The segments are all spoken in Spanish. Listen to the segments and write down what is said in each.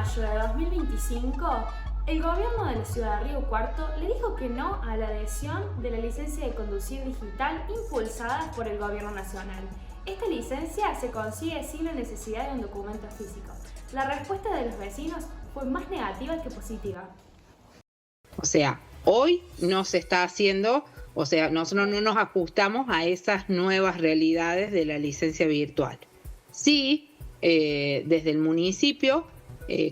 mayo de 2025, el gobierno de la ciudad de Río Cuarto le dijo que no a la adhesión de la licencia de conducir digital impulsada por el gobierno nacional. Esta licencia se consigue sin la necesidad de un documento físico. La respuesta de los vecinos fue más negativa que positiva. O sea, hoy no se está haciendo, o sea, nosotros no nos ajustamos a esas nuevas realidades de la licencia virtual. Sí, desde el municipio,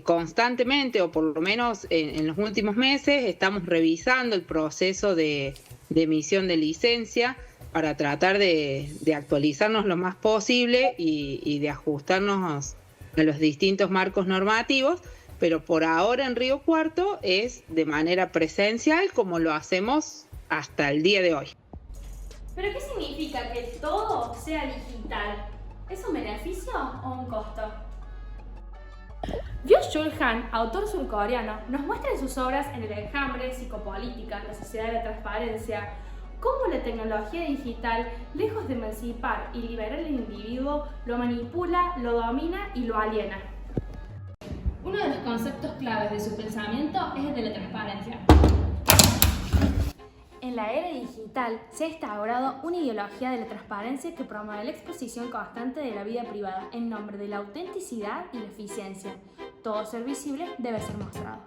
constantemente, o por lo menos en los últimos meses, estamos revisando el proceso de emisión de licencia para tratar de actualizarnos lo más posible y de ajustarnos a los distintos marcos normativos, pero por ahora en Río Cuarto es de manera presencial como lo hacemos hasta el día de hoy. ¿Pero qué significa que todo sea digital? ¿Es un beneficio o un costo? Byung-Chul Han, autor surcoreano, nos muestra en sus obras En el enjambre, Psicopolítica, La sociedad de la transparencia, cómo la tecnología digital, lejos de emancipar y liberar al individuo, lo manipula, lo domina y lo aliena. Uno de los conceptos claves de su pensamiento es el de la transparencia. En la era digital se ha instaurado una ideología de la transparencia que promueve la exposición constante de la vida privada en nombre de la autenticidad y la eficiencia. Todo ser visible debe ser mostrado.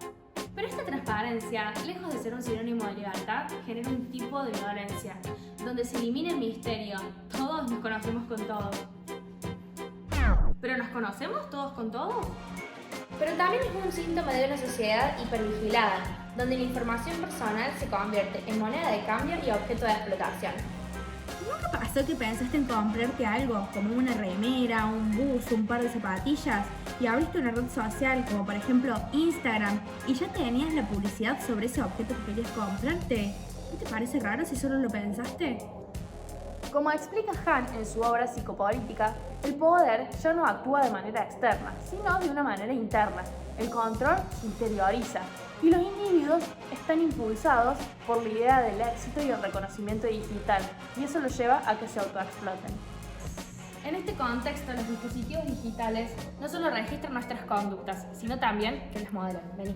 Pero esta transparencia, lejos de ser un sinónimo de libertad, genera un tipo de violencia, donde se elimina el misterio. Todos nos conocemos con todo. ¿Pero nos conocemos todos con todo? Pero también es un síntoma de una sociedad hipervigilada, donde la información personal se convierte en moneda de cambio y objeto de explotación. ¿Nunca pasó que pensaste en comprarte algo, como una remera, un buzo, un par de zapatillas, y abriste una red social, como por ejemplo Instagram, y ya tenías la publicidad sobre ese objeto que querías comprarte? ¿No te parece raro si solo lo pensaste? Como explica Han en su obra Psicopolítica, el poder ya no actúa de manera externa, sino de una manera interna. El control se interioriza y los individuos están impulsados por la idea del éxito y el reconocimiento digital, y eso los lleva a que se autoexploten. En este contexto, los dispositivos digitales no solo registran nuestras conductas, sino también que las modelan. Vení.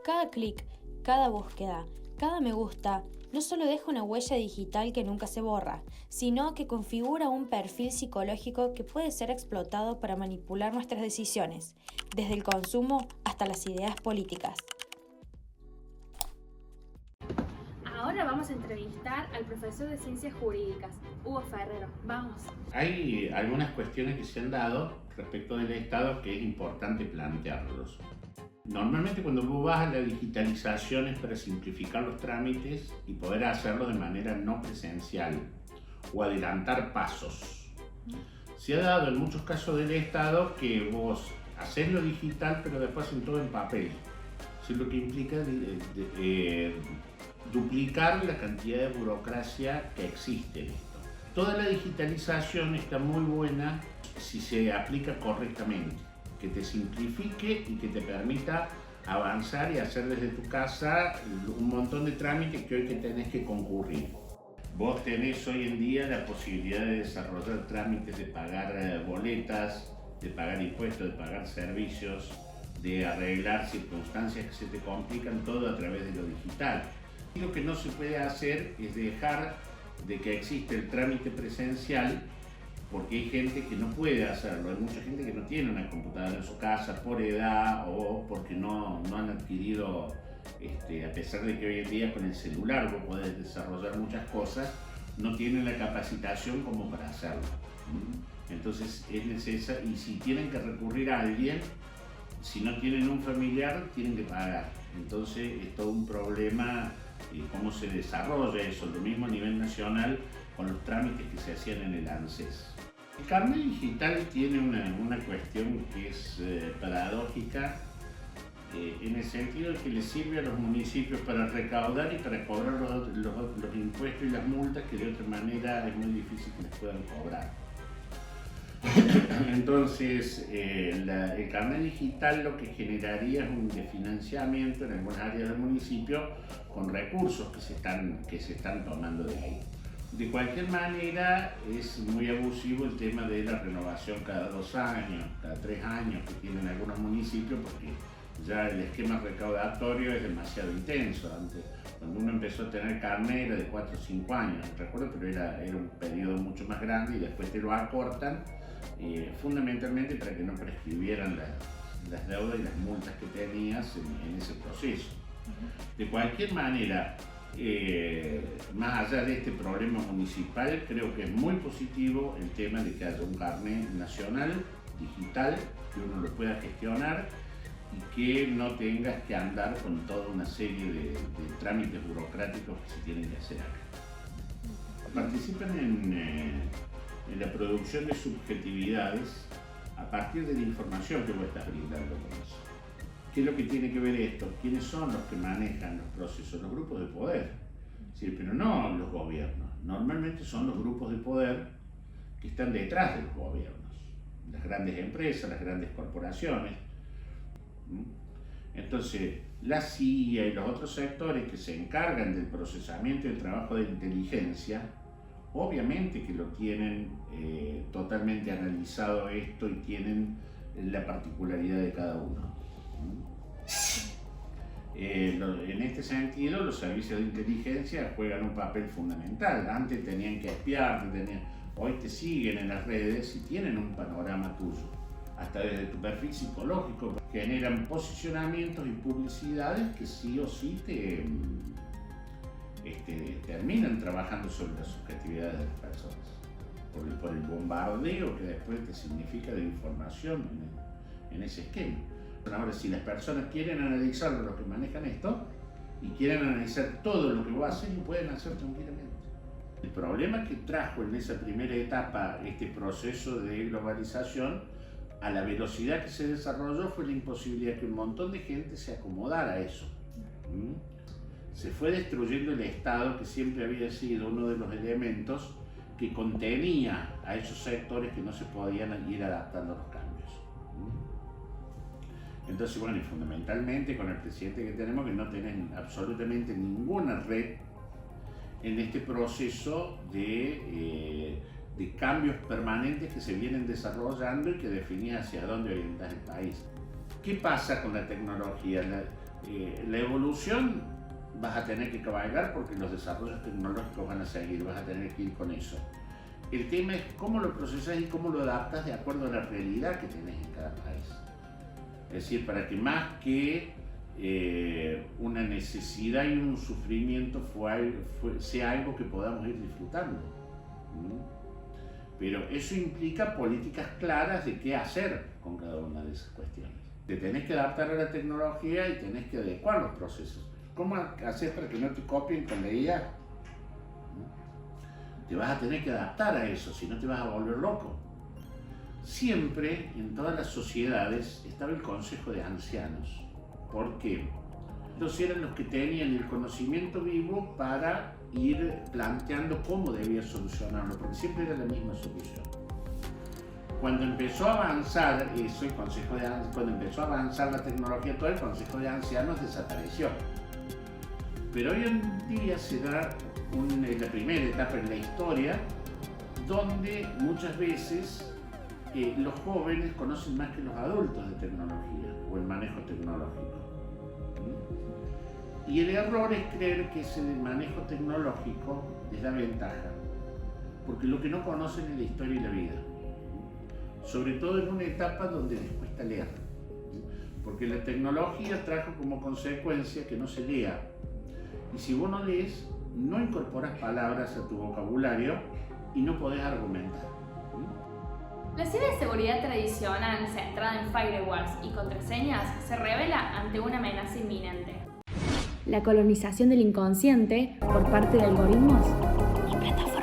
Cada clic, cada búsqueda, cada me gusta, no solo deja una huella digital que nunca se borra, sino que configura un perfil psicológico que puede ser explotado para manipular nuestras decisiones, desde el consumo hasta las ideas políticas. Ahora vamos a entrevistar al profesor de Ciencias Jurídicas, Hugo Ferrero. Vamos. Hay algunas cuestiones que se han dado respecto del Estado que es importante plantearlos. Normalmente cuando vos vas a la digitalización es para simplificar los trámites y poder hacerlo de manera no presencial o adelantar pasos. Se ha dado en muchos casos del Estado que vos hacés lo digital pero después hacen todo en papel. Eso es lo que implica duplicar la cantidad de burocracia que existe en esto. Toda la digitalización está muy buena si se aplica correctamente, que te simplifique y que te permita avanzar y hacer desde tu casa un montón de trámites que hoy que tenés que concurrir. Vos tenés hoy en día la posibilidad de desarrollar trámites, de pagar boletas, de pagar impuestos, de pagar servicios, de arreglar circunstancias que se te complican, todo a través de lo digital. Y lo que no se puede hacer es dejar de que existe el trámite presencial, porque hay gente que no puede hacerlo. Hay mucha gente que no tiene una computadora en su casa por edad o porque no han adquirido, a pesar de que hoy en día con el celular vos podés desarrollar muchas cosas, no tienen la capacitación como para hacerlo. Entonces es necesario, y si tienen que recurrir a alguien, si no tienen un familiar, tienen que pagar. Entonces es todo un problema cómo se desarrolla eso. Lo mismo a nivel nacional con los trámites que se hacían en el ANSES. El carnet digital tiene una cuestión que es paradójica, en el sentido de que le sirve a los municipios para recaudar y para cobrar los impuestos y las multas que de otra manera es muy difícil que les puedan cobrar. Entonces, el carnet digital lo que generaría es un desfinanciamiento en algunas áreas del municipio con recursos que se están tomando de ahí. De cualquier manera, es muy abusivo el tema de la renovación cada 2 años, cada 3 años que tienen algunos municipios, porque ya el esquema recaudatorio es demasiado intenso. Antes, cuando uno empezó a tener carnet era de 4 o 5 años, no recuerdo, pero era un periodo mucho más grande y después te lo acortan, fundamentalmente para que no prescribieran las deudas y las multas que tenías en ese proceso. De cualquier manera, más allá de este problema municipal, creo que es muy positivo el tema de que haya un carnet nacional, digital, que uno lo pueda gestionar y que no tengas que andar con toda una serie de trámites burocráticos que se tienen que hacer acá. Participan en la producción de subjetividades a partir de la información que vos estás brindando con eso. ¿Qué es lo que tiene que ver esto? ¿Quiénes son los que manejan los procesos? Los grupos de poder. Sí, pero no los gobiernos. Normalmente son los grupos de poder que están detrás de los gobiernos. Las grandes empresas, las grandes corporaciones. Entonces, la CIA y los otros sectores que se encargan del procesamiento y el trabajo de inteligencia, obviamente que lo tienen totalmente analizado esto y tienen la particularidad de cada uno. En este sentido, los servicios de inteligencia juegan un papel fundamental. Antes tenían que espiarte, hoy te siguen en las redes y tienen un panorama tuyo. Hasta desde tu perfil psicológico generan posicionamientos y publicidades que sí o sí terminan trabajando sobre las subjetividades de las personas por el bombardeo que después te significa de información en ese esquema. Ahora, si las personas quieren analizar lo que manejan esto y quieren analizar todo lo que vos haces, lo pueden hacer tranquilamente. El problema que trajo en esa primera etapa este proceso de globalización, a la velocidad que se desarrolló, fue la imposibilidad que un montón de gente se acomodara a eso. Se fue destruyendo el Estado, que siempre había sido uno de los elementos que contenía a esos sectores que no se podían ir adaptando a los cambios. Entonces, bueno, y fundamentalmente con el presidente que tenemos, que no tienen absolutamente ninguna red en este proceso de cambios permanentes que se vienen desarrollando y que definen hacia dónde orientar el país. ¿Qué pasa con la tecnología? La evolución vas a tener que cabalgar porque los desarrollos tecnológicos van a seguir, vas a tener que ir con eso. El tema es cómo lo procesas y cómo lo adaptas de acuerdo a la realidad que tenés en cada país. Es decir, para que más que una necesidad y un sufrimiento sea algo que podamos ir disfrutando. Pero eso implica políticas claras de qué hacer con cada una de esas cuestiones. Te tenés que adaptar a la tecnología y tenés que adecuar los procesos. ¿Cómo hacer para que no te copien con la IA? Te vas a tener que adaptar a eso, si no te vas a volver loco. Siempre, en todas las sociedades, estaba el consejo de ancianos. ¿Por qué? Ellos eran los que tenían el conocimiento vivo para ir planteando cómo debía solucionarlo, porque siempre era la misma solución. Cuando empezó a avanzar eso, cuando empezó a avanzar la tecnología, todo el consejo de ancianos desapareció. Pero hoy en día se da la primera etapa en la historia donde muchas veces los jóvenes conocen más que los adultos de tecnología o el manejo tecnológico. Y el error es creer que ese manejo tecnológico les da ventaja, porque lo que no conocen es la historia y la vida, sobre todo en una etapa donde les cuesta leer, porque la tecnología trajo como consecuencia que no se lea, y si vos no lees, no incorporas palabras a tu vocabulario y no podés argumentar. La ciberseguridad tradicional, centrada en firewalls y contraseñas, se revela ante una amenaza inminente. La colonización del inconsciente por parte de algoritmos y plataformas